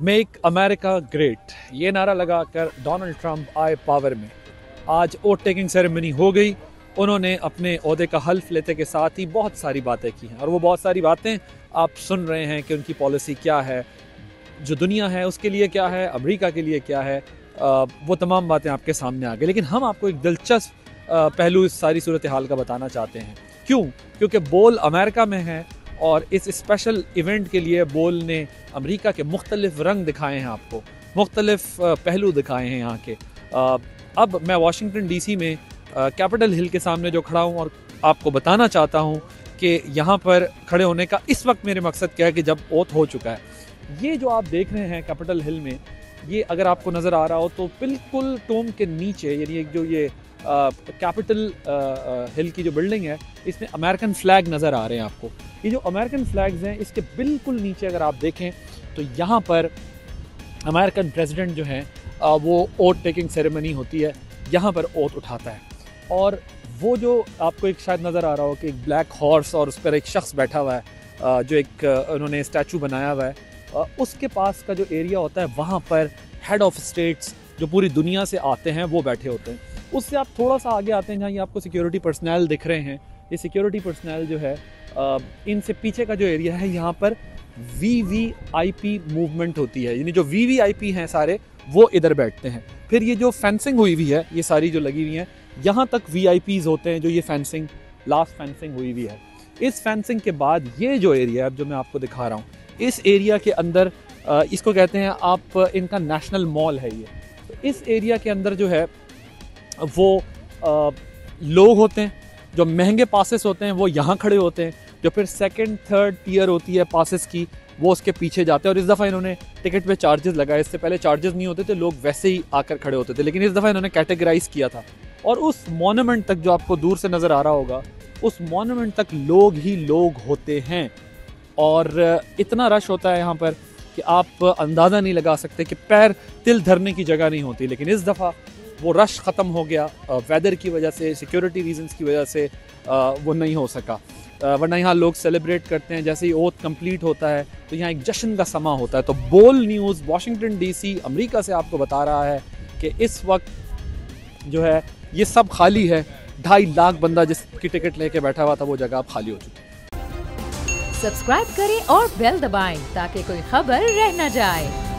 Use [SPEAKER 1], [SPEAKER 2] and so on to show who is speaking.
[SPEAKER 1] Make America great, ये नारा लगाकर डोनाल्ड ट्रंप आए पावर में। आज वोट टेकिंग सेरेमनी हो गई। उन्होंने अपने ओहदे का हल्फ लेते के साथ ही बहुत सारी बातें की हैं और वो बहुत सारी बातें आप सुन रहे हैं कि उनकी पॉलिसी क्या है, जो दुनिया है उसके लिए क्या है, अमेरिका के लिए क्या है। वो तमाम बातें आपके सामने आ गई। लेकिन हम आपको एक दिलचस्प पहलू इस सारी सूरत हाल का बताना चाहते हैं। क्यों? क्योंकि बोल अमेरिका में है और इस स्पेशल इवेंट के लिए बोल ने अमेरिका के मुख्तलिफ रंग दिखाए हैं, आपको मुख्तलिफ पहलू दिखाए हैं यहाँ के। अब मैं वाशिंगटन डीसी में कैपिटल हिल के सामने जो खड़ा हूँ और आपको बताना चाहता हूँ कि यहाँ पर खड़े होने का इस वक्त मेरे मकसद क्या है कि जब ओथ हो चुका है। ये जो आप देख रहे हैं कैपिटल हिल में, ये अगर आपको नज़र आ रहा हो तो बिल्कुल टोम के नीचे, यानी एक जो ये कैपिटल हिल की जो बिल्डिंग है, इसमें अमेरिकन फ्लैग नज़र आ रहे हैं आपको। ये जो अमेरिकन फ्लैग्स हैं इसके बिल्कुल नीचे अगर आप देखें तो यहाँ पर अमेरिकन प्रेसिडेंट जो हैं वो ओथ टेकिंग सेरेमनी होती है, यहाँ पर ओथ उठाता है। और वो जो आपको एक शायद नज़र आ रहा हो कि एक ब्लैक हॉर्स और उस पर एक शख्स बैठा हुआ है, जो एक उन्होंने स्टैचू बनाया हुआ है, उसके पास का जो एरिया होता है वहाँ पर हेड ऑफ स्टेट्स जो पूरी दुनिया से आते हैं वो बैठे होते हैं। उससे आप थोड़ा सा आगे आते हैं जहाँ ये आपको सिक्योरिटी पर्सनल दिख रहे हैं। ये सिक्योरिटी पर्सनल जो है, इनसे पीछे का जो एरिया है यहाँ पर VVIP मूवमेंट होती है, यानी जो VVIP हैं सारे वो इधर बैठते हैं। फिर ये जो फेंसिंग हुई हुई है, ये सारी जो लगी हुई हैं, यहाँ तक VIPs होते हैं जो ये फेंसिंग लास्ट फेंसिंग हुई हुई है। इस फेंसिंग के बाद ये जो एरिया है जो मैं आपको दिखा रहा हूँ, इस एरिया के अंदर इसको कहते हैं आप, इनका नेशनल मॉल है ये। तो इस एरिया के अंदर जो है वो लोग होते हैं, जो महंगे पासेस होते हैं वो यहाँ खड़े होते हैं, जो फिर सेकंड थर्ड टियर होती है पासेस की वो उसके पीछे जाते हैं। और इस दफ़ा इन्होंने टिकट पे चार्जेस लगाए, इससे पहले चार्जेस नहीं होते थे, लोग वैसे ही आकर खड़े होते थे, लेकिन इस दफ़ा इन्होंने कैटेगराइज किया था। और उस मॉन्यूमेंट तक जो आपको दूर से नज़र आ रहा होगा, उस मॉन्यूमेंट तक लोग ही लोग होते हैं और इतना रश होता है यहाँ पर कि आप अंदाज़ा नहीं लगा सकते कि पैर तिल धरने की जगह नहीं होती। लेकिन इस दफ़ा वो रश ख़त्म हो गया, वेदर की वजह से, सिक्योरिटी रीजंस की वजह से वो नहीं हो सका। वरना यहाँ लोग सेलिब्रेट करते हैं, जैसे ही ओथ कंप्लीट होता है तो यहाँ एक जश्न का समा होता है। तो बोल न्यूज़ वाशिंगटन DC अमेरिका से आपको बता रहा है कि इस वक्त जो है ये सब खाली है। 2.5 लाख बंदा जिसकी टिकट लेके बैठा हुआ था वो जगह अब खाली हो चुकी है।
[SPEAKER 2] सब्सक्राइब करें और बेल दबाएं ताकि कोई खबर रह न जाए।